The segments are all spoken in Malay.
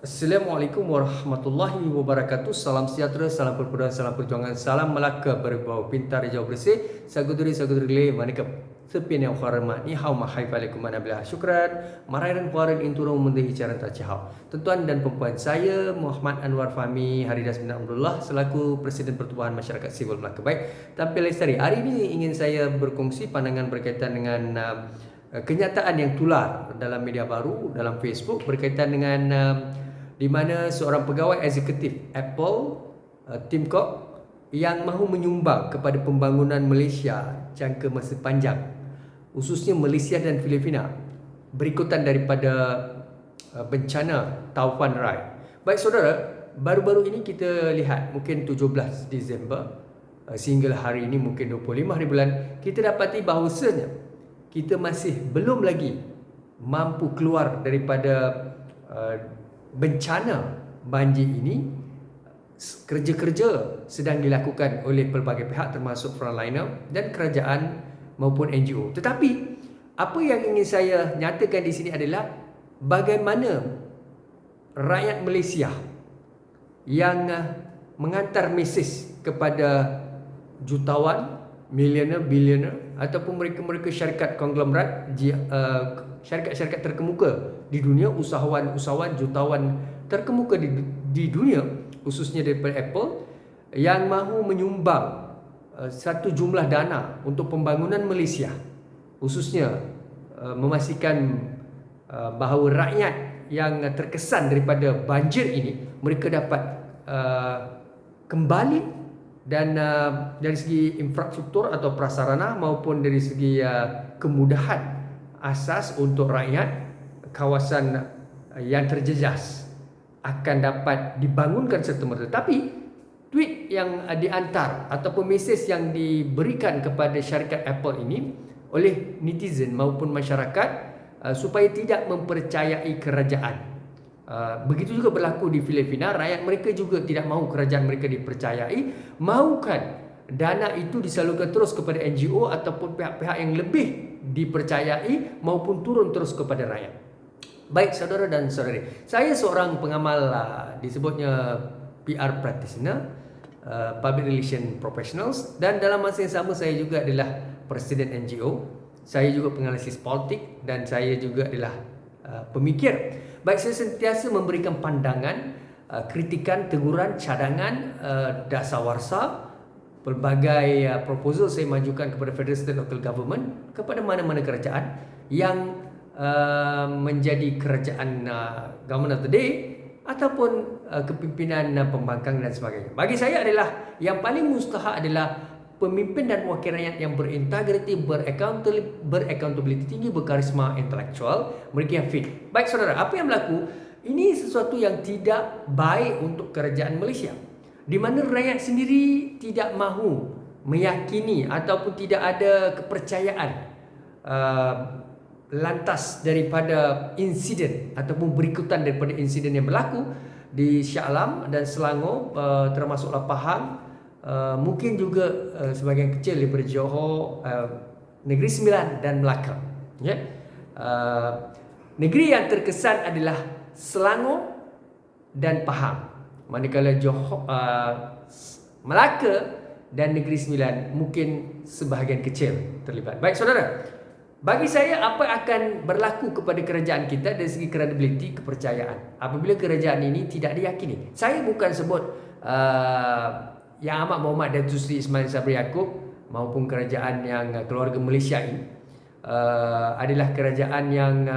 Assalamualaikum warahmatullahi wabarakatuh. Salam sejahtera, salam persaudaraan, salam perjuangan, salam Melaka berbau pintar hijau bersih. Saguduri le manikap. Sepian yang hormat ni hau mahai falikum manabilah syukran. Marairan puaran inturung mendehi cara tak cahau. Tuan dan perempuan, saya Muhammad Anwar Fahmi Haridas bin Abdullah selaku Presiden Pertubuhan Masyarakat Sivil Melaka. Baik, tampil lestari. Hari ini ingin saya berkongsi pandangan berkaitan dengan kenyataan yang tular dalam media baru, dalam Facebook berkaitan dengan di mana seorang pegawai eksekutif Apple, Tim Cook, yang mahu menyumbang kepada pembangunan Malaysia jangka masa panjang, khususnya Malaysia dan Filipina, berikutan daripada bencana Taufan Rai. Baik saudara, baru-baru ini kita lihat mungkin 17 Disember sehingga hari ini mungkin 25 hari bulan, kita dapati bahawasanya kita masih belum lagi mampu keluar daripada bencana banjir ini. Kerja-kerja sedang dilakukan oleh pelbagai pihak termasuk frontliner dan kerajaan maupun NGO. Tetapi apa yang ingin saya nyatakan di sini adalah bagaimana rakyat Malaysia yang mengantar mesej kepada jutawan, milioner, bilioner ataupun mereka-mereka syarikat konglomerat, syarikat-syarikat terkemuka di dunia, usahawan-usahawan, jutawan terkemuka di dunia, khususnya daripada Apple, yang mahu menyumbang satu jumlah dana untuk pembangunan Malaysia, khususnya memastikan bahawa rakyat yang terkesan daripada banjir ini, mereka dapat kembali, dan dari segi infrastruktur atau prasarana maupun dari segi kemudahan asas untuk rakyat, kawasan yang terjejas akan dapat dibangunkan serta-merta. Tapi tweet yang diantar ataupun mesej yang diberikan kepada syarikat Apple ini oleh netizen maupun masyarakat supaya tidak mempercayai kerajaan. Begitu juga berlaku di Filipina, rakyat mereka juga tidak mahu kerajaan mereka dipercayai, mahukan dana itu disalurkan terus kepada NGO ataupun pihak-pihak yang lebih dipercayai maupun turun terus kepada rakyat. Baik saudara dan saudari, saya seorang pengamal disebutnya PR practitioner, public relation professionals, dan dalam masa yang sama saya juga adalah presiden NGO. Saya juga penganalisis politik dan saya juga adalah pemikir. Baik, saya sentiasa memberikan pandangan, kritikan, teguran, cadangan, dasawarsa, pelbagai proposal saya majukan kepada Federal State Local Government, kepada mana-mana kerajaan yang menjadi kerajaan government of the day ataupun kepimpinan pembangkang dan sebagainya. Bagi saya adalah yang paling mustahak adalah pemimpin dan wakil rakyat yang berintegriti, beraccountability tinggi, berkarisma intelektual, mereka yang fit. Baik saudara, apa yang berlaku? Ini sesuatu yang tidak baik untuk kerajaan Malaysia, di mana rakyat sendiri tidak mahu meyakini ataupun tidak ada kepercayaan lantas daripada insiden ataupun berikutan daripada insiden yang berlaku di Shah Alam dan Selangor, termasuklah Pahang, mungkin juga sebahagian kecil daripada Johor, Negeri Sembilan dan Melaka. Negeri yang terkesan adalah Selangor dan Pahang, manakala Johor, Melaka dan Negeri Sembilan mungkin sebahagian kecil terlibat. Baik saudara, bagi saya apa akan berlaku kepada kerajaan kita dari segi credibility, kepercayaan, apabila kerajaan ini tidak diyakini. Saya bukan sebut Yang Amat Muhammad Datuk Seri Ismail Sabri Yaakob maupun kerajaan yang keluarga Malaysia ini adalah kerajaan yang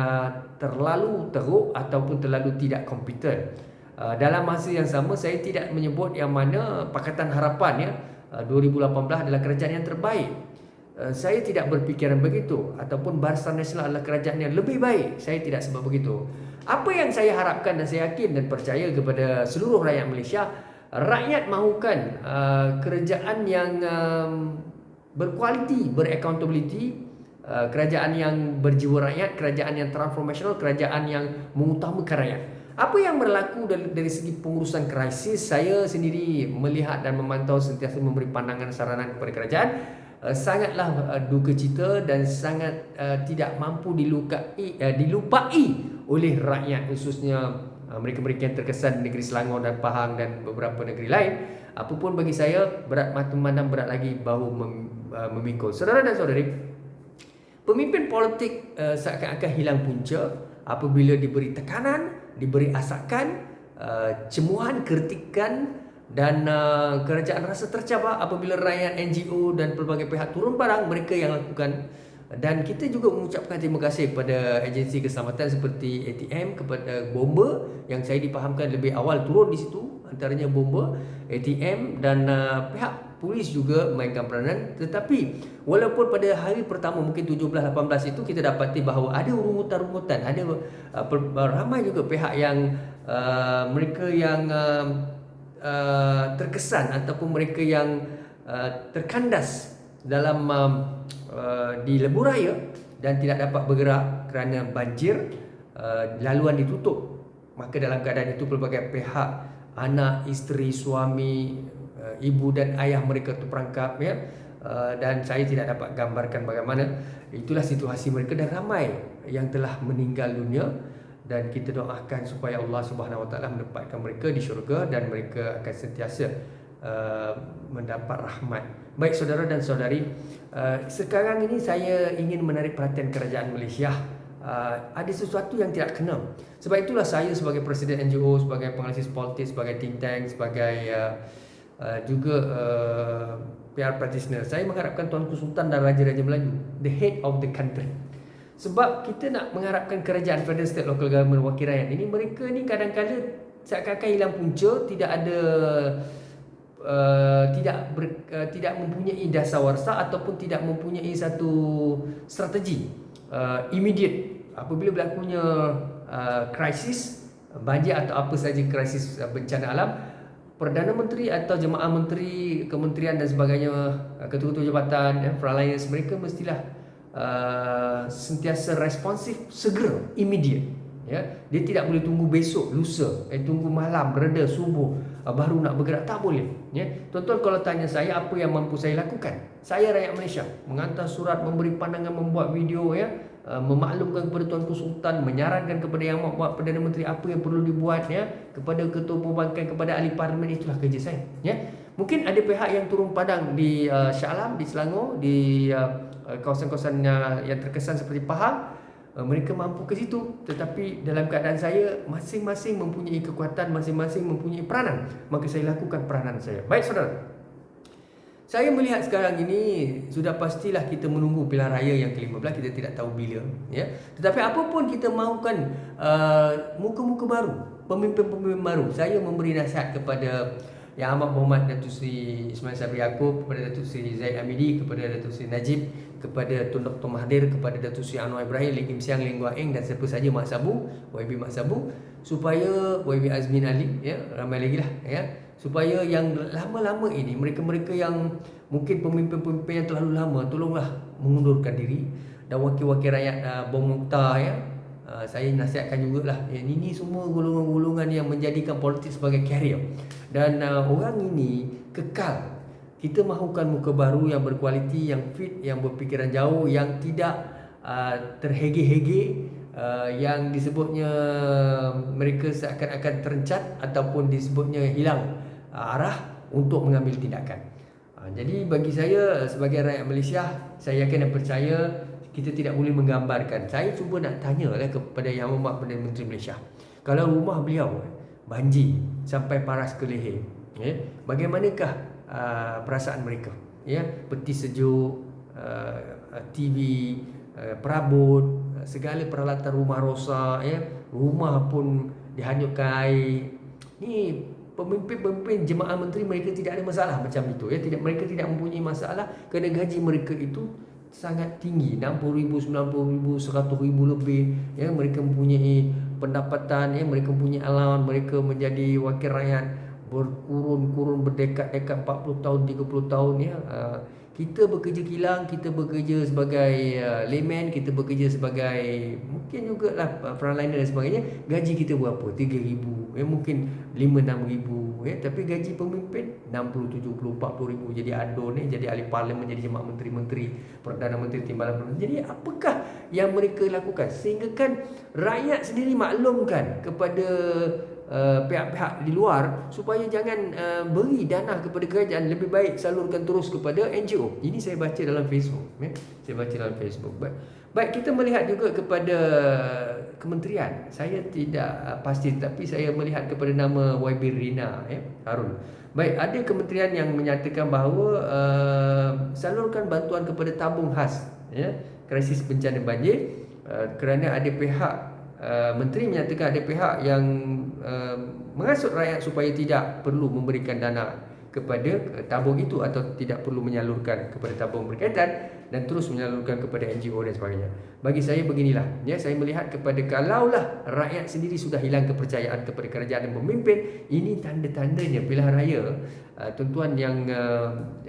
terlalu teruk ataupun terlalu tidak kompeten. Dalam masa yang sama, saya tidak menyebut yang mana Pakatan Harapan 2018 adalah kerajaan yang terbaik. Saya tidak berfikiran begitu, ataupun Barisan Nasional adalah kerajaan yang lebih baik. Saya tidak sebut begitu. Apa yang saya harapkan dan saya yakin dan percaya kepada seluruh rakyat Malaysia, rakyat mahukan kerajaan yang berkualiti, beraccountability, kerajaan yang berjiwa rakyat, kerajaan yang transformational, kerajaan yang mengutamakan rakyat. Apa yang berlaku dari segi pengurusan krisis, saya sendiri melihat dan memantau, sentiasa memberi pandangan saranan kepada kerajaan, sangatlah duka cita dan sangat tidak mampu dilupai oleh rakyat, khususnya mereka-mereka yang terkesan di negeri Selangor dan Pahang dan beberapa negeri lain, apapun bagi saya, berat mata memandang, berat lagi bahu memikul. Saudara dan saudari, pemimpin politik seakan-akan hilang punca apabila diberi tekanan, diberi asakan, cemuhan, kritikan, dan kerajaan rasa tercabar apabila rakyat, NGO dan pelbagai pihak turun parang, mereka yang lakukan. Dan kita juga mengucapkan terima kasih kepada agensi keselamatan seperti ATM, kepada bomba yang saya dipahamkan lebih awal turun di situ, antaranya bomba, ATM dan pihak polis juga mainkan peranan. Tetapi walaupun pada hari pertama mungkin 17-18 itu kita dapati bahawa ada rungutan-rungutan, ada ramai juga pihak yang mereka yang terkesan ataupun mereka yang terkandas dalam di lebuh raya dan tidak dapat bergerak kerana banjir, laluan ditutup. Maka dalam keadaan itu pelbagai pihak, anak, isteri, suami, ibu dan ayah mereka terperangkap, ya. Dan saya tidak dapat gambarkan bagaimana itulah situasi mereka, dan ramai yang telah meninggal dunia. Dan kita doakan supaya Allah Subhanahu Wa Taala menempatkan mereka di syurga dan mereka akan sentiasa mendapat rahmat. Baik saudara dan saudari, sekarang ini saya ingin menarik perhatian kerajaan Malaysia. Ada sesuatu yang tidak kena. Sebab itulah saya sebagai Presiden NGO, sebagai penganalisis politik, sebagai think tank, sebagai juga PR practitioner, saya mengharapkan Tuanku Sultan dan Raja-Raja Melayu, the head of the country. Sebab kita nak mengharapkan kerajaan federal, state, local government, wakil rakyat ini, mereka ni kadang-kadang seakan-akan hilang punca, tidak ada tidak mempunyai dasawarsa ataupun tidak mempunyai satu strategi immediate apabila berlakunya krisis banjir atau apa sahaja krisis bencana alam. Perdana Menteri atau jemaah menteri, kementerian dan sebagainya, ketua-ketua jabatan, Front-Liners, mereka mestilah sentiasa responsif, segera, immediate, ya. Dia tidak boleh tunggu besok, lusa, tunggu malam, reda, subuh baru nak bergerak, tak boleh, ya. Tuan-tuan, kalau tanya saya apa yang mampu saya lakukan, saya rakyat Malaysia menghantar surat, memberi pandangan, membuat video, ya, memaklumkan kepada Tuanku Sultan, menyarankan kepada Yang Amat Perdana Menteri apa yang perlu dibuat, ya, kepada ketua perbankan, kepada ahli parlimen. Itulah kerja saya, ya. Mungkin ada pihak yang turun padang di Shah Alam, di Selangor, di kawasan-kawasan yang terkesan seperti Pahang, mereka mampu ke situ. Tetapi dalam keadaan saya, masing-masing mempunyai kekuatan, masing-masing mempunyai peranan, maka saya lakukan peranan saya. Baik saudara, saya melihat sekarang ini sudah pastilah kita menunggu pilihan raya yang ke-15, kita tidak tahu bila, ya. Tetapi apapun kita mahukan, muka-muka baru, pemimpin-pemimpin baru. Saya memberi nasihat kepada Yang Amat Berhormat Datuk Seri Ismail Sabri Yaakob, kepada Datuk Seri Zahid Hamidi, kepada Datuk Seri Najib, kepada Tun Dr. Mahathir, kepada Datuk Seri Anwar Ibrahim, Lim Kim Siang, Lim Guan Eng dan siapa saja, Mak Sabu, YB Mak Sabu, supaya YB Azmin Ali, ya, ramai lagi lah, ya, supaya yang lama-lama ini, mereka-mereka yang mungkin pemimpin-pemimpin yang terlalu lama, tolonglah mengundurkan diri. Dan wakil-wakil rakyat Bom Mukhtar, ya, saya nasihatkan jugalah, ini semua golongan-golongan yang menjadikan politik sebagai karier, dan orang ini kekal. Kita mahukan muka baru yang berkualiti, yang fit, yang berfikiran jauh, yang tidak terhege-hege, yang disebutnya mereka seakan-akan terencat ataupun disebutnya hilang arah untuk mengambil tindakan. Jadi bagi saya sebagai rakyat Malaysia, saya yakin dan percaya kita tidak boleh menggambarkan. Saya cuba nak tanya kepada Yang Amat Perdana Menteri Malaysia, kalau rumah beliau banjir sampai paras ke leher, ya, bagaimanakah perasaan mereka, ya? Peti sejuk, TV, perabot, segala peralatan rumah rosak, ya, rumah pun dihanyutkan air. Ni pemimpin-pemimpin jemaah menteri, mereka tidak ada masalah macam itu, ya. Mereka tidak mempunyai masalah kerana gaji mereka itu sangat tinggi, 60,000, 90,000, 100,000 lebih, ya. Mereka mempunyai pendapatan, ya, mereka mempunyai allowance, mereka menjadi wakil rakyat berkurun-kurun, berdekad-dekad 40 tahun, 30 tahun, ya. Kita bekerja kilang, kita bekerja sebagai layman, kita bekerja sebagai mungkin jugalah frontliner dan sebagainya. Gaji kita berapa? 3,000, mungkin 5-6,000, tapi gaji pemimpin 60, 70, 40,000. Jadi adun, jadi ahli parlimen, jadi jemaah menteri-menteri, Perdana Menteri, Timbalan Perdana. Jadi apakah yang mereka lakukan sehingga kan rakyat sendiri maklumkan kepada pihak-pihak di luar supaya jangan beri dana kepada kerajaan, lebih baik salurkan terus kepada NGO. Ini saya baca dalam Facebook, saya baca dalam Facebook. Baik, kita melihat juga kepada kementerian. Saya tidak pasti, tapi saya melihat kepada nama YB Rina Harun. Baik, ada kementerian yang menyatakan bahawa salurkan bantuan kepada tabung khas krisis bencana banjir, kerana ada pihak menteri menyatakan ada pihak yang mengasut rakyat supaya tidak perlu memberikan dana kepada tabung itu atau tidak perlu menyalurkan kepada tabung berkaitan dan terus menyalurkan kepada NGO dan sebagainya. Bagi saya beginilah, saya melihat kepada kalaulah rakyat sendiri sudah hilang kepercayaan kepada kerajaan dan pemimpin, ini tanda-tandanya pilihan raya tuan-tuan yang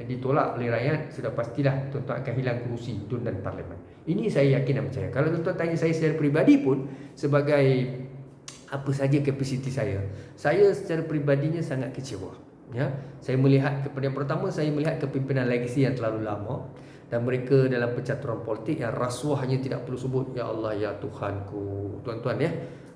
ditolak oleh rakyat sudah pastilah tuan-tuan akan hilang kerusi DUN dan parlimen. Ini saya yakin dan percaya. Kalau tuan-tuan tanya saya secara peribadi pun, sebagai apa saja kapasiti saya secara peribadinya sangat kecewa. Saya melihat kepada yang pertama, saya melihat kepimpinan legasi yang terlalu lama dan mereka dalam percaturan politik yang rasuahnya tidak perlu sebut. Ya Allah, ya Tuhanku, tuan-tuan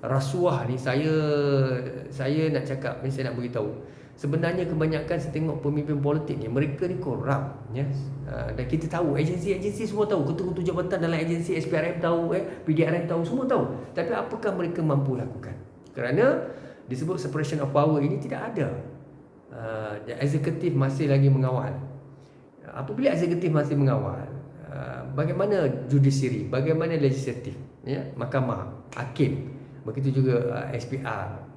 rasuah ni saya nak cakap, saya nak beritahu, sebenarnya kebanyakan saya tengok pemimpin politik ni, mereka ni korup dan kita tahu, agensi semua tahu, ketua-ketua jabatan dalam agensi SPRM tahu, PDRM tahu, semua tahu. Tapi apakah mereka mampu lakukan? Kerana disebut separation of power ini tidak ada. Eksekutif masih lagi mengawal. Apabila eksekutif masih mengawal, bagaimana judiciary, bagaimana legislatif, mahkamah, hakim, begitu juga SPR,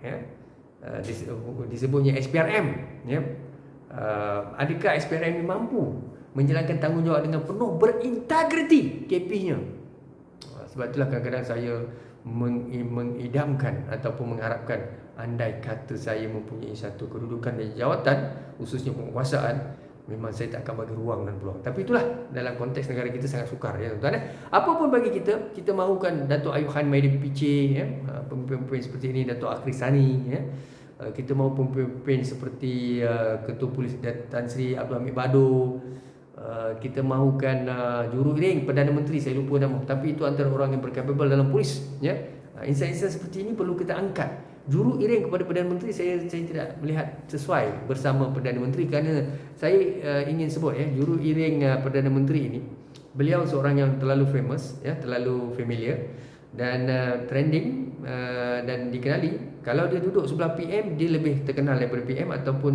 disebutnya SPRM, adakah SPRM ini mampu menjalankan tanggungjawab dengan penuh berintegriti KP-nya? Sebab itulah kadang-kadang saya mengidamkan ataupun mengharapkan, andai kata saya mempunyai satu kedudukan dan jawatan, khususnya penguasaan, memang saya tak akan bagi ruang dan peluang. Tapi itulah, dalam konteks negara kita sangat sukar, tuan-tuan. Apapun bagi kita mahukan Datuk Ayuhan Maidin PC, pemimpin-pemimpin seperti ini, Datuk Akhrisani, kita mahu pemimpin seperti Ketua Polis Tan Sri Abdul Hamid Bado, kita mahukan Juruiring Perdana Menteri, saya lupa nama, tapi itu antara orang yang berkapabel dalam polis. Insan-insan seperti ini perlu kita angkat. Juruiring kepada Perdana Menteri saya tidak melihat sesuai bersama Perdana Menteri, kerana saya ingin sebut Juruiring Perdana Menteri ini, beliau seorang yang terlalu famous, terlalu familiar dan trending dan dikenali. Kalau dia duduk sebelah PM, dia lebih terkenal daripada PM, ataupun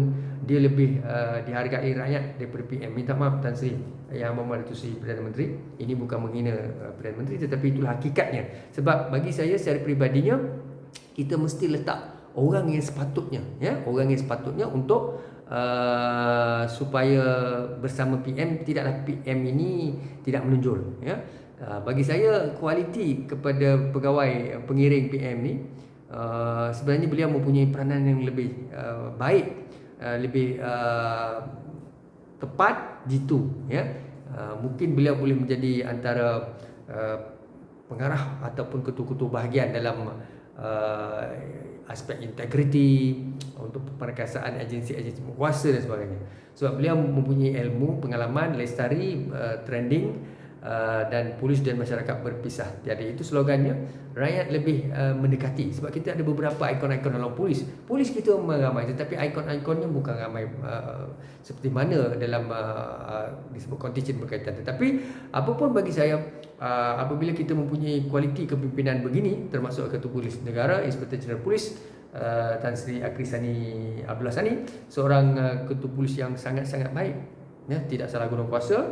dia lebih dihargai rakyat daripada PM. Minta maaf Tan Sri Yang Muhammad Datuk Seri Perdana Menteri, ini bukan menghina Perdana Menteri, tetapi itulah hakikatnya. Sebab bagi saya secara peribadinya, kita mesti letak orang yang sepatutnya, orang yang sepatutnya untuk supaya bersama PM, tidaklah PM ini tidak menonjol. Bagi saya, kualiti kepada pegawai pengiring PM ni, sebenarnya beliau mempunyai peranan yang lebih baik, lebih tepat jitu. Mungkin beliau boleh menjadi antara pengarah ataupun ketua-ketua bahagian dalam aspek integriti untuk perkasaan agensi-agensi berkuasa dan sebagainya. Sebab beliau mempunyai ilmu, pengalaman, lestari, trending, dan polis dan masyarakat berpisah. Jadi itu slogannya, rakyat lebih mendekati. Sebab kita ada beberapa ikon-ikon dalam polis. Polis kita ramai, tetapi ikon-ikonnya bukan ramai seperti mana dalam disebut contingent berkaitan. Tetapi apapun bagi saya, apabila kita mempunyai kualiti kepimpinan begini, termasuk Ketua Polis Negara, Inspektor Jeneral Polis Tan Sri Akhrisani Abdullah Sani, seorang Ketua Polis yang sangat-sangat baik, tidak salah guna kuasa,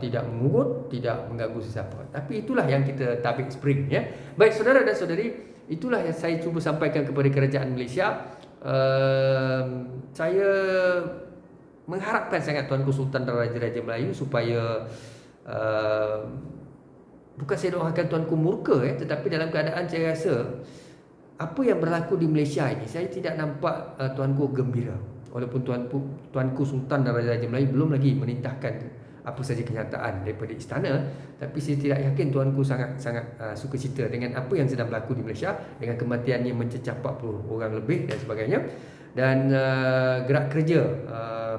tidak mengugut, tidak mengganggu sesiapa. Tapi itulah yang kita tabik spring. Baik saudara dan saudari, itulah yang saya cuba sampaikan kepada kerajaan Malaysia. Saya mengharapkan sangat Tuanku Sultan dan Raja-Raja Melayu supaya bukan saya doakan Tuanku murka, tetapi dalam keadaan saya rasa apa yang berlaku di Malaysia ini, saya tidak nampak Tuanku gembira. Walaupun Tuanku Sultan dan Raja-Raja Melayu belum lagi menitahkan apa saja kenyataan daripada istana, tapi saya tidak yakin tuanku sangat suka cita dengan apa yang sedang berlaku di Malaysia, dengan kematian yang mencecah 40 orang lebih dan sebagainya. Dan gerak kerja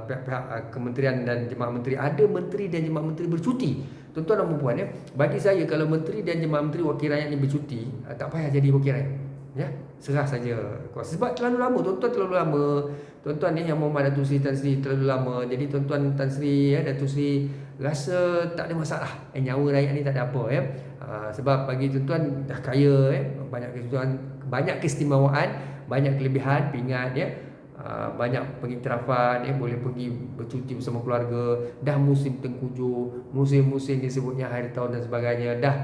pihak-pihak kementerian dan jemaah menteri, ada menteri dan jemaah menteri bercuti. Tuan-tuan dan puan, bagi saya kalau menteri dan jemaah menteri wakil rakyat ni bercuti, tak payah jadi wakil rakyat, ya, serah saja kuasa. Sebab terlalu lama, tuan-tuan terlalu lama. Tuan-tuan ni yang Muhammad Datuk Seri Tan Sri terlalu lama. Jadi tuan-tuan Tan Sri, Datuk Sri rasa tak ada masalah, nyawa rakyat ni tak ada apa, ya. Sebab bagi tuan-tuan dah kaya, banyak keistimewaan, banyak kelebihan, pingat, ya. Banyak pengiktirafan, boleh pergi bercuti bersama keluarga, dah musim tengkujuh, musim-musim disebutnya hari tahun dan sebagainya, dah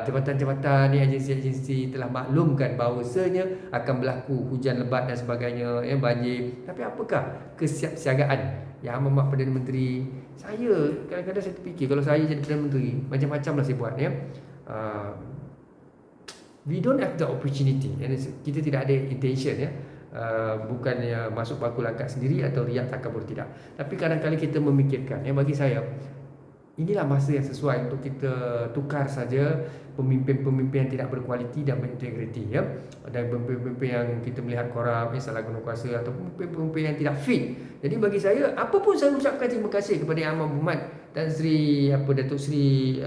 jabatan-jabatan ni, agensi-agensi telah maklumkan bahawasanya akan berlaku hujan lebat dan sebagainya, banjir. Tapi apakah kesiapsiagaan yang amat Perdana Menteri? Saya kadang-kadang saya terfikir, kalau saya jadi Perdana Menteri, macam-macam lah saya buat, ya. We don't have the opportunity, kita tidak ada intention, ya. Bukannya masuk baku langkah sendiri atau riak takabur, tidak. Tapi kadang-kadang kita memikirkan, bagi saya inilah masa yang sesuai untuk kita tukar saja pemimpin-pemimpin yang tidak berkualiti dan berintegriti, ya. Dan pemimpin-pemimpin yang kita melihat korup, salah guna kuasa, atau pemimpin-pemimpin yang tidak fit. Jadi bagi saya, apa pun saya ucapkan terima kasih kepada Yang Amat Berhormat Tan Sri Datuk Seri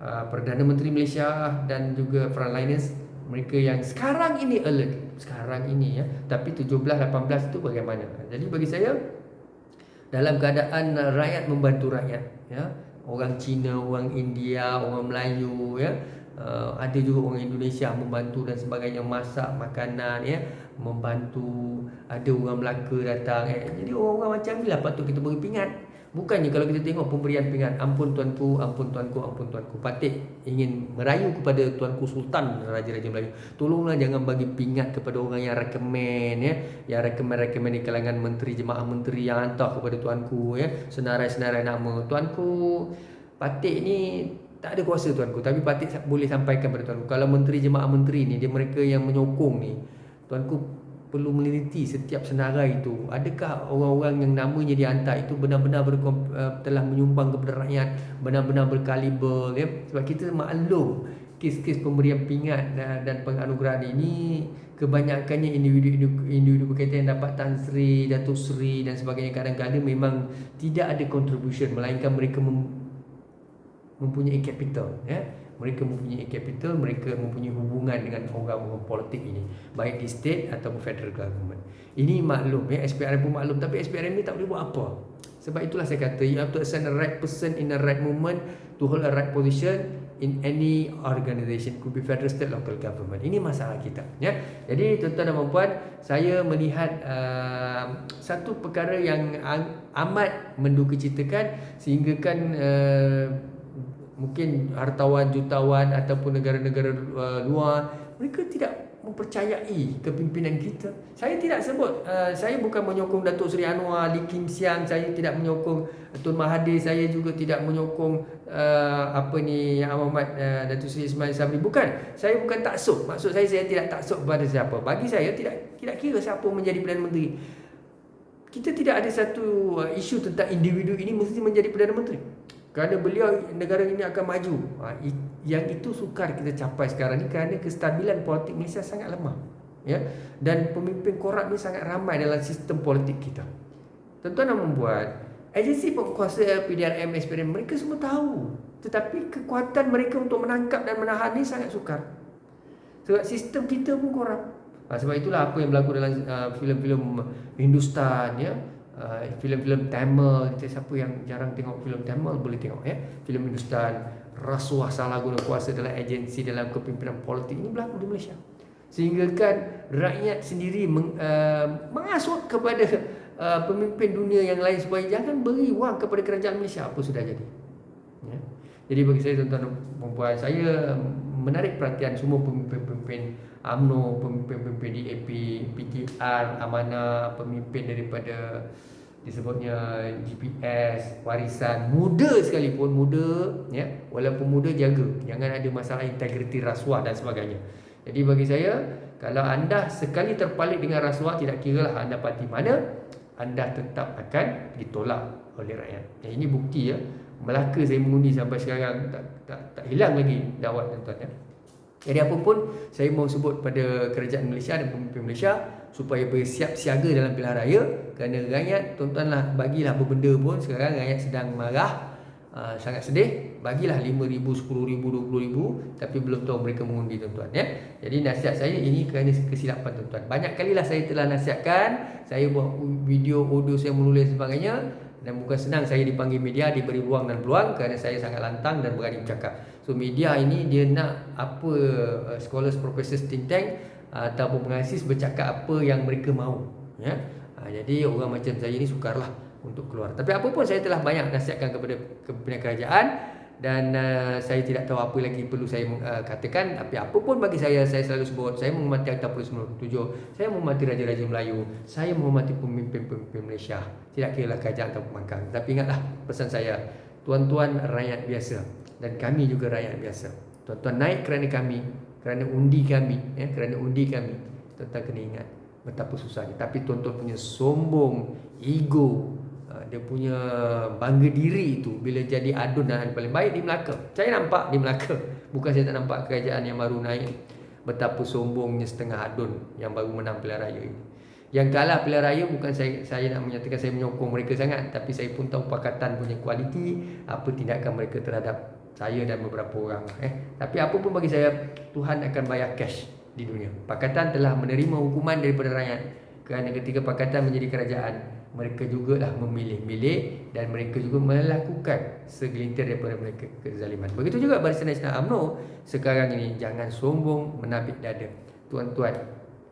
Perdana Menteri Malaysia dan juga frontliners, mereka yang sekarang ini alert, sekarang ini, ya. Tapi 17-18 itu bagaimana? Jadi bagi saya, dalam keadaan rakyat membantu rakyat, ya. Orang Cina, orang India, orang Melayu, ya. Ada juga orang Indonesia membantu dan sebagainya, masak makanan, ya, membantu. Ada orang Melaka datang, Jadi orang-orang macam inilah patut kita beri pingat. Bukannya kalau kita tengok pemberian pingat, ampun tuanku, ampun tuanku, ampun tuanku, patut ingin merayu kepada tuanku Sultan Raja-Raja Melayu, tolonglah jangan bagi pingat kepada orang yang rekomen, ya, yang rekomen di kalangan menteri, jemaah menteri yang hantar kepada tuanku, ya, senarai-senarai nama. Tuanku Patik ni tak ada kuasa tuanku, tapi Patik boleh sampaikan kepada tuanku, kalau menteri, jemaah menteri ni, dia mereka yang menyokong ni, tuanku perlu meneliti setiap senarai itu. Adakah orang-orang yang namanya dihantar itu benar-benar telah menyumbang kepada rakyat, benar-benar berkaliber, ya? Sebab kita maklum kes-kes pemberian pingat dan penganugerahan ini kebanyakannya individu berkaitan yang dapat Tan Sri, Datuk Seri dan sebagainya, kadang-kadang memang tidak ada contribution, melainkan mereka mempunyai capital, ya. Mereka mempunyai capital, mereka mempunyai hubungan dengan orang-orang politik ini, baik di state ataupun federal government. Ini maklum, ya, SPRM pun maklum, tapi SPRM ni tak boleh buat apa. Sebab itulah saya kata, you have to assign the right person in the right moment to hold a right position in any organisation, could be federal, state, local government. Ini masalah kita, ya. Jadi tuan-tuan dan puan, saya melihat satu perkara yang amat mendukacitakan, sehingga kan mungkin hartawan, jutawan ataupun negara-negara luar, mereka tidak mempercayai kepimpinan kita. Saya tidak sebut, saya bukan menyokong Datuk Seri Anwar, Lee Kim Siang, saya tidak menyokong Tun Mahathir, saya juga tidak menyokong Yang Amat Datuk Seri Ismail Sabri. Bukan, saya bukan taksub. Maksud saya tidak taksub kepada siapa. Bagi saya tidak kira siapa menjadi Perdana Menteri. Kita tidak ada satu isu tentang individu ini mesti menjadi Perdana Menteri, kerana beliau, negara ini akan maju. Yang itu sukar kita capai sekarang ni, kerana kestabilan politik Malaysia sangat lemah, ya. Dan pemimpin korup ni sangat ramai dalam sistem politik kita. Tuan-tuan nak membuat agensi penguasa PDRM, SPRM, mereka semua tahu, tetapi kekuatan mereka untuk menangkap dan menahan ni sangat sukar. Sebab sistem kita pun korup. Sebab itulah apa yang berlaku dalam filem-filem Hindustan, ya. Filem-filem Tamil, siapa yang jarang tengok filem Tamil boleh tengok, ya. Filem Hindustan, rasuah, salah guna kuasa dalam agensi, dalam kepimpinan politik ini berlaku di Malaysia. Sehingga kan rakyat sendiri mengasut kepada pemimpin dunia yang lain supaya jangan beri wang kepada kerajaan Malaysia. Apa sudah jadi, ya. Jadi bagi saya, tuan-tuan dan puan, saya menarik perhatian semua pemimpin-pemimpin UMNO, pemimpin-pemimpin DAP, PKR, Amanah, pemimpin daripada disebutnya GPS, warisan, muda sekalipun, muda, ya, walaupun muda, jaga jangan ada masalah integriti, rasuah dan sebagainya. Jadi bagi saya, kalau anda sekali terpalit dengan rasuah, tidak kiralah anda parti mana, anda tetap akan ditolak oleh rakyat. Ini bukti ya. Melaka saya mengundi sampai sekarang tak hilang lagi dakwah tuan-tuan ya. Jadi apa pun saya mau sebut pada kerajaan Malaysia dan pemimpin Malaysia supaya bersiap siaga dalam pilihan raya, kerana rakyat tuan-tuanlah bagilah berbenda pun sekarang rakyat sedang marah, sangat sedih, bagilah 5,000, 10,000, 20,000 tapi belum tahu mereka mengundi tuan-tuan ya. Jadi nasihat saya ini kerana kesilapan tuan-tuan. Banyak kalilah saya telah nasihatkan, saya buat video, audio saya menulis sebagainya, dan bukan senang saya dipanggil media, diberi ruang dan peluang kerana saya sangat lantang dan berani bercakap. So media ini dia nak apa scholars, professors, think tank ataupun pengasis bercakap apa yang mereka mahu ya. Jadi orang macam saya ni sukarlah untuk keluar. Tapi apa pun saya telah banyak nasihatkan kepada kepimpinan kerajaan, dan saya tidak tahu apa lagi perlu saya katakan. Tapi apa pun bagi saya selalu sebut, saya menghormati Akta 97, saya menghormati Raja-Raja Melayu, saya menghormati pemimpin-pemimpin Malaysia, tidak kira lah kerajaan atau pembangkang. Tapi ingatlah pesan saya, tuan-tuan rakyat biasa dan kami juga rakyat biasa. Tuan-tuan naik kerana kami, kerana undi kami ya, kerana undi kami. Tuan-tuan kena ingat betapa susahnya. Tapi tuan-tuan punya sombong, ego, dia punya bangga diri itu bila jadi adun dan paling baik di Melaka. Saya nampak di Melaka, bukan saya tak nampak kerajaan yang baru naik, betapa sombongnya setengah adun yang baru menang pilihan raya ini. Yang kalah pilihan raya bukan saya nak menyatakan saya menyokong mereka sangat, tapi saya pun tahu Pakatan punya kualiti, apa tindakan mereka terhadap saya dan beberapa orang. Tapi apa pun bagi saya, Tuhan akan bayar cash di dunia. Pakatan telah menerima hukuman daripada rakyat kerana ketika Pakatan menjadi kerajaan, mereka jugalah memilih-milih dan mereka juga melakukan segelintir daripada mereka kezaliman. Begitu juga Barisan Nasional UMNO sekarang ini, jangan sombong menabik dada. Tuan-tuan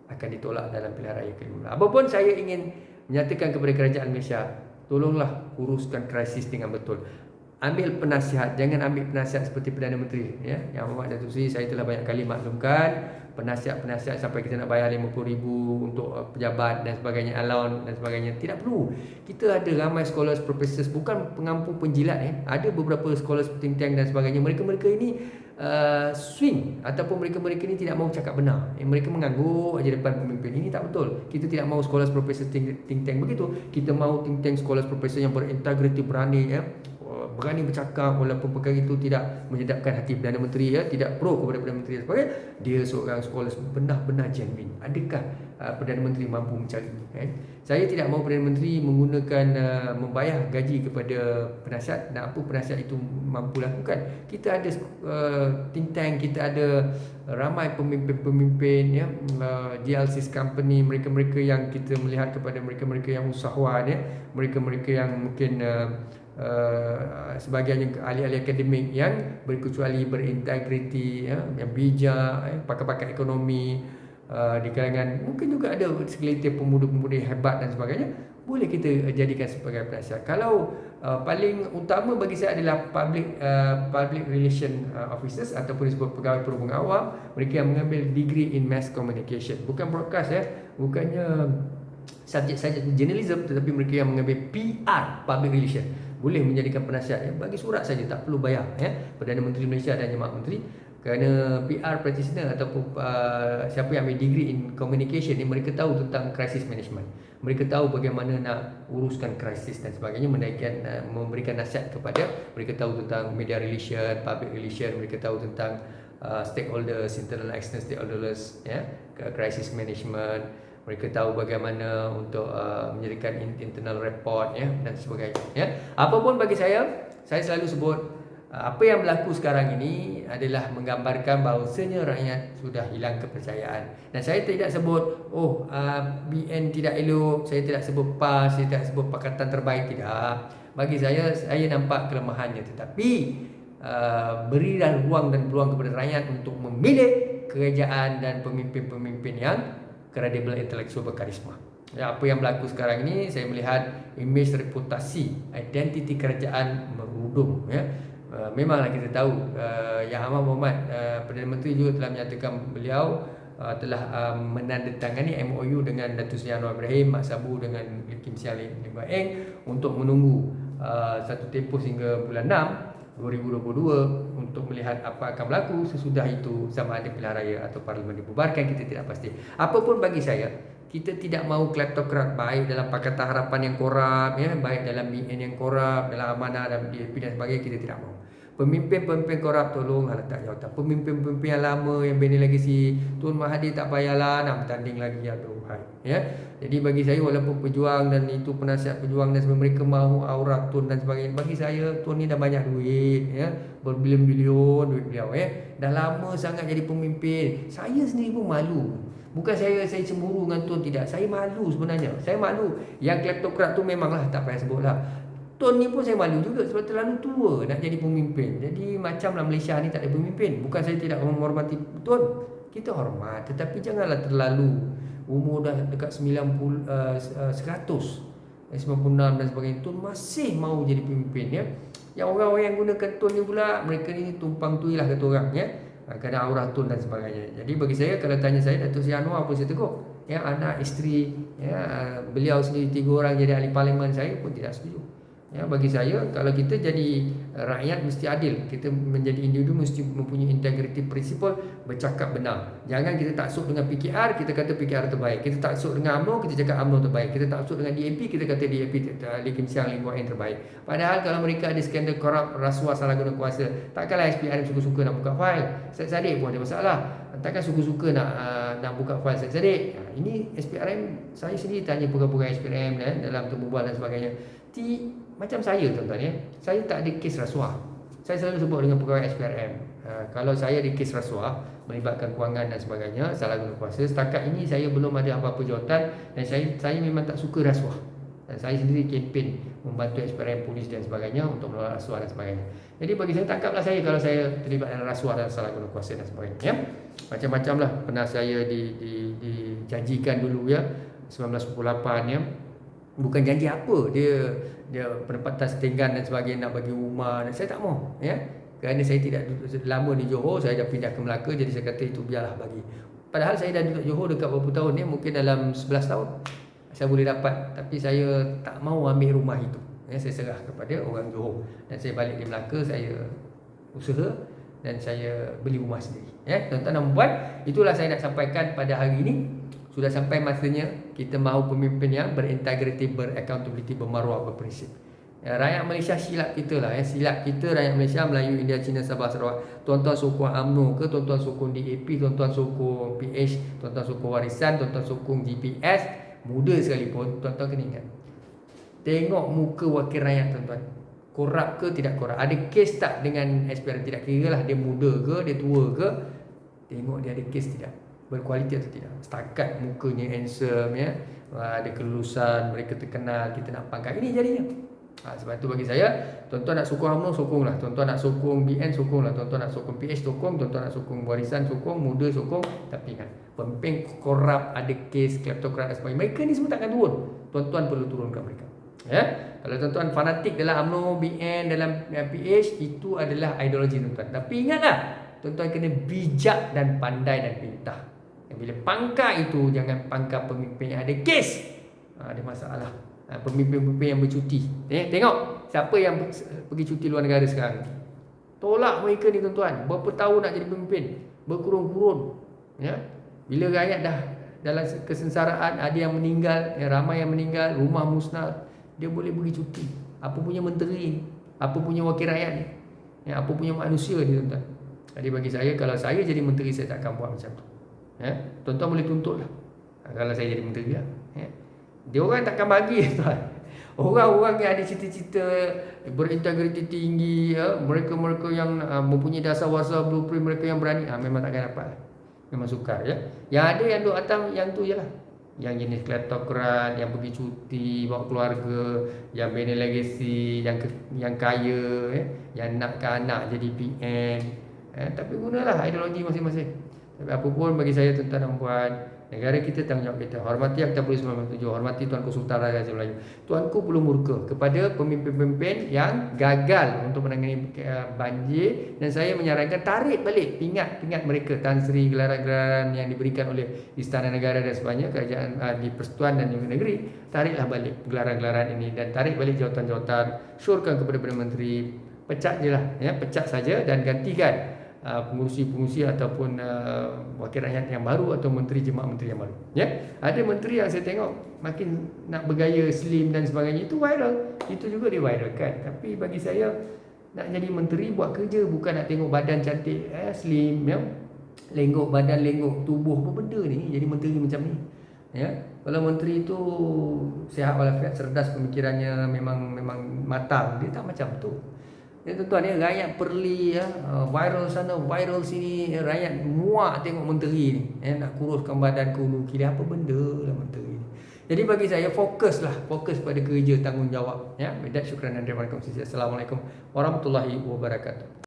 akan ditolak dalam pilihan raya ke-15. Apapun saya ingin menyatakan kepada kerajaan Malaysia, tolonglah uruskan krisis dengan betul. Ambil penasihat, jangan ambil penasihat seperti Perdana Menteri ya. Yang Muhammad Datuk Seri saya telah banyak kali maklumkan, penasihat-penasihat sampai kita nak bayar 50,000 untuk pejabat dan sebagainya, allowance dan sebagainya. Tidak perlu. Kita ada ramai scholars, professors, bukan pengampu penjilat Ada beberapa scholars, think tank dan sebagainya. Mereka-mereka ini swing, ataupun mereka-mereka ini tidak mahu cakap benar. Mereka mengangguk aja depan pemimpin. Ini tak betul. Kita tidak mahu scholars, professors, think tank begitu. Kita mahu think tank, scholars, professors yang berintegriti, berani berani bercakap walaupun perkara itu tidak menyedapkan hati Perdana Menteri tidak pro kepada Perdana Menteri dan sebagainya. Dia seorang scholars benar-benar genuine. Adakah Perdana Menteri mampu mencari? Saya tidak mahu Perdana Menteri menggunakan membayar gaji kepada penasihat dan apa penasihat itu mampu lakukan. Kita ada think tank, kita ada ramai pemimpin-pemimpin GLC's company, mereka-mereka yang kita melihat kepada mereka-mereka yang usahawan mereka-mereka yang mungkin sebahagiannya ahli-ahli akademik yang berkecuali, berintegriti yang bijak, pakar-pakar ekonomi di kalangan, mungkin juga ada segelintir pemuda-pemuda hebat dan sebagainya, boleh kita jadikan sebagai penasihat. Kalau paling utama bagi saya adalah public relation officers ataupun disebut pegawai perhubungan awam, mereka yang mengambil degree in mass communication, bukan broadcast bukannya subjek journalism, tetapi mereka yang mengambil PR, public relation, boleh menjadikan penasihat bagi surat saja, tak perlu bayar Perdana Menteri Malaysia dan Jemaah Menteri. Kerana PR practitioner ataupun siapa yang ambil degree in communication ni, mereka tahu tentang crisis management, mereka tahu bagaimana nak uruskan krisis dan sebagainya, memberikan nasihat kepada, mereka tahu tentang media relation, public relation, mereka tahu tentang stakeholders, internal external stakeholders crisis management, mereka tahu bagaimana untuk menjadikan internal report dan sebagainya. Apapun bagi saya selalu sebut apa yang berlaku sekarang ini adalah menggambarkan bahawasanya rakyat sudah hilang kepercayaan. Dan saya tidak sebut BN tidak elok, saya tidak sebut PAS, saya tidak sebut Pakatan terbaik, tidak. Bagi saya nampak kelemahannya, tetapi berilah ruang dan peluang kepada rakyat untuk memilih kerajaan dan pemimpin-pemimpin yang kredibel, intelektual, berkarisma. Apa yang berlaku sekarang ini, saya melihat imej, reputasi, identiti kerajaan merudum. Memanglah kita tahu Yang Amat Mohamad Perdana Menteri juga telah menyatakan beliau telah menandatangani MOU dengan Datuk Seri Anwar Ibrahim, Mak Sabu dengan Kim Siang Lim Baeng untuk menunggu satu tempoh hingga bulan 6 2022 untuk melihat apa akan berlaku sesudah itu, sama ada pilihan raya atau parlimen dibubarkan, kita tidak pasti. Apapun bagi saya, Kita tidak mahu kleptokrat, baik dalam Pakatan Harapan yang korup, ya, baik dalam BN yang korup, dalam Amanah dan DAP dan sebagainya, kita tidak mahu. Pemimpin-pemimpin korup tolong letak jawatan. Pemimpin-pemimpin yang lama yang bina legasi, Tun Mahathir tak payahlah nak bertanding lagi, ya Tuhan. Ya. Jadi bagi saya, walaupun pejuang dan itu penasihat pejuang dan mereka mahu aurat Tun dan sebagainya, bagi saya Tun ni dah banyak duit, ya, berbilion-bilion duit beliau, ya. Dah lama sangat jadi pemimpin. Saya sendiri pun malu. Bukan saya cemburu dengan Tun, tidak. Saya malu sebenarnya. Saya malu. Yang kleptokrat tu memanglah tak payah sebutlah. Tun ni pun saya malu juga sebab terlalu tua nak jadi pemimpin. Jadi macamlah Malaysia ni tak ada pemimpin. Bukan saya tidak menghormati Tun. Kita hormat, tetapi janganlah terlalu. Umur dah dekat 90, 100, 96 dan sebagainya. Tun masih mahu jadi pemimpin, ya. Yang orang-orang yang gunakan Tun ni pula, mereka ni tumpang tui lah kata orang, ya. Kadang aurat Tun dan sebagainya. Jadi bagi saya, kalau tanya saya, Datuk Seri Anwar pun saya tegur. Ya, anak, isteri, ya, beliau sendiri 3 orang jadi ahli parlimen, saya pun tidak setuju. Ya, bagi saya, kalau kita jadi rakyat mesti adil. Kita menjadi individu mesti mempunyai integriti prinsipal, bercakap benar. Jangan kita taksub dengan PKR, kita kata PKR terbaik. Kita taksub dengan UMNO, kita cakap UMNO terbaik. Kita taksub dengan DAP, kita kata DAP Lee Kim Chiang, Lee Kuan Yew terbaik. Padahal kalau mereka ada skandal korup, rasuah, salah guna kuasa, takkanlah SPRM suka-suka nak buka fail. Syed Saddiq pun ada masalah. Takkan suka-suka nak buka fail Syed Saddiq. Ini SPRM, saya sendiri tanya pegawai SPRM dalam temubual dan sebagainya. Macam saya, tuan-tuan, ya. Saya tak ada kes rasuah. Saya selalu sebut dengan pegawai SPRM. Kalau saya ada kes rasuah melibatkan kewangan dan sebagainya, salah guna kuasa, setakat ini saya belum ada apa-apa jawatan dan saya memang tak suka rasuah. Dan saya sendiri kempen membantu SPRM, polis dan sebagainya untuk menolak rasuah dan sebagainya. Jadi bagi saya, tangkaplah saya kalau saya terlibat dalam rasuah dan salah guna kuasa dan sebagainya, ya. Macam-macam lah pernah saya dijanjikan dulu, ya, 1998, ya. Bukan janji apa, dia penempatan setinggan dan sebagainya, nak bagi rumah, dan saya tak mau, ya. Kerana saya tidak duduk lama di Johor, saya dah pindah ke Melaka, jadi saya kata itu biarlah bagi. Padahal saya dah duduk Johor dekat berapa tahun, ya, mungkin dalam 11 tahun saya boleh dapat, tapi saya tak mau ambil rumah itu, ya. Saya serah kepada orang Johor dan saya balik di Melaka, saya usaha dan saya beli rumah sendiri, ya. Tuan-tuan dan puan, itulah saya nak sampaikan pada hari ini. Sudah sampai masanya kita mahu pemimpin yang berintegriti, beraccountability, bermaruah, berprinsip. Ya, rakyat Malaysia silap kita lah, ya. Silap kita rakyat Malaysia, Melayu, India, Cina, Sabah, Sarawak. Tuan-tuan sokong UMNO ke, tuan-tuan sokong DAP, tuan-tuan sokong PH, tuan-tuan sokong Warisan, tuan-tuan sokong GPS, muda sekalipun, tuan-tuan kena ingat. Tengok muka wakil rakyat, tuan-tuan. Korup ke tidak korup? Ada kes tak dengan SPRM? Tidak kira lah dia muda ke, dia tua ke. Tengok dia ada kes tidak, berkualiti atau tidak. Setakat mukanya handsome, ya, ada kelulusan, mereka terkenal, kita nak pangkat, ini jadinya. Sebab itu bagi saya, tuan-tuan nak sokong UMNO, sokonglah. Tuan-tuan nak sokong BN, sokonglah. Tuan-tuan nak sokong PH, sokong. Tuan-tuan nak sokong Warisan, sokong. Muda, sokong. Tapi ingat, pemimpin korup, ada kes, kleptokrat dan sebagainya, mereka ni semua takkan turun. Tuan-tuan perlu turunkan mereka, ya. Kalau tuan-tuan fanatik dalam UMNO, BN, dalam PH, itu adalah ideologi tuan-tuan. Tapi ingatlah, tuan-tuan kena bijak dan pandai dan pintar. Bila pangkat itu, jangan pangkat pemimpin yang ada kes, ada masalah. Pemimpin-pemimpin yang bercuti, tengok siapa yang pergi cuti luar negara sekarang. Tolak mereka ni, tuan-tuan. Berapa tahun nak jadi pemimpin, berkurun-kurun, ya. Bila rakyat dah dalam kesensaraan, ada yang meninggal, ramai yang meninggal, rumah musnah, dia boleh pergi cuti. Apa punya menteri, apa punya wakil rakyat ni, ya, apa punya manusia ni, tuan-tuan. Jadi bagi saya, kalau saya jadi menteri, saya tak akan buat macam tu, ya. Tuan-tuan boleh tuntut lah kalau saya jadi menteri, ya. Dia orang takkan bagi, tuan. Orang-orang yang ada cita-cita berintegriti tinggi, ya, mereka-mereka yang mempunyai dasar wasa blueprint, mereka yang berani, memang takkan dapat. Memang sukar, ya. Yang ada yang duduk atas, yang tu je lah. Yang jenis kleptokrat, yang pergi cuti, bawa keluarga, yang bina legacy, yang kaya, ya, yang nakkan anak jadi PN, tapi gunalah ideologi masing-masing. Tapi apapun bagi saya, tuan-tuan dan puan, negara kita tanggungjawab kita. Hormati Akta Polis 1997, hormati Tuanku Sultan Raja Melayu. Tuanku perlu murka kepada pemimpin-pemimpin yang gagal untuk menangani banjir, dan saya menyarankan tarik balik pingat-pingat mereka, Tan Sri, gelaran-gelaran yang diberikan oleh Istana Negara dan sebagainya, kerajaan di Persekutuan dan juga negeri. Tariklah balik gelaran-gelaran ini dan tarik balik jawatan-jawatan, syorkan kepada Perdana Menteri, pecat je lah, ya, pecat saja dan gantikan pengurusi-pengurusi ataupun wakil rakyat yang baru atau menteri jemaah menteri yang baru. Ya, ada menteri yang saya tengok makin nak bergaya slim dan sebagainya, itu viral. Itu juga diviralkan. Tapi bagi saya, nak jadi menteri buat kerja, bukan nak tengok badan cantik, slim, ya. Lenggok badan, lenggok tubuh, apa benda ni jadi menteri macam ni. Ya, kalau menteri itu sihat walafiat, cerdas pemikirannya, memang matang, dia tak macam tu. Ya, tuan-tuan, ya, rakyat perli, ya, viral sana, viral sini, ya, rakyat muak tengok menteri ni, ya, nak kuruskan badan ke hulu kiri, apa benda lah menteri ni. Jadi bagi saya, fokus pada kerja, tanggungjawab. Ya, bidak, syukran dan terima kasih. Assalamualaikum warahmatullahi wabarakatuh.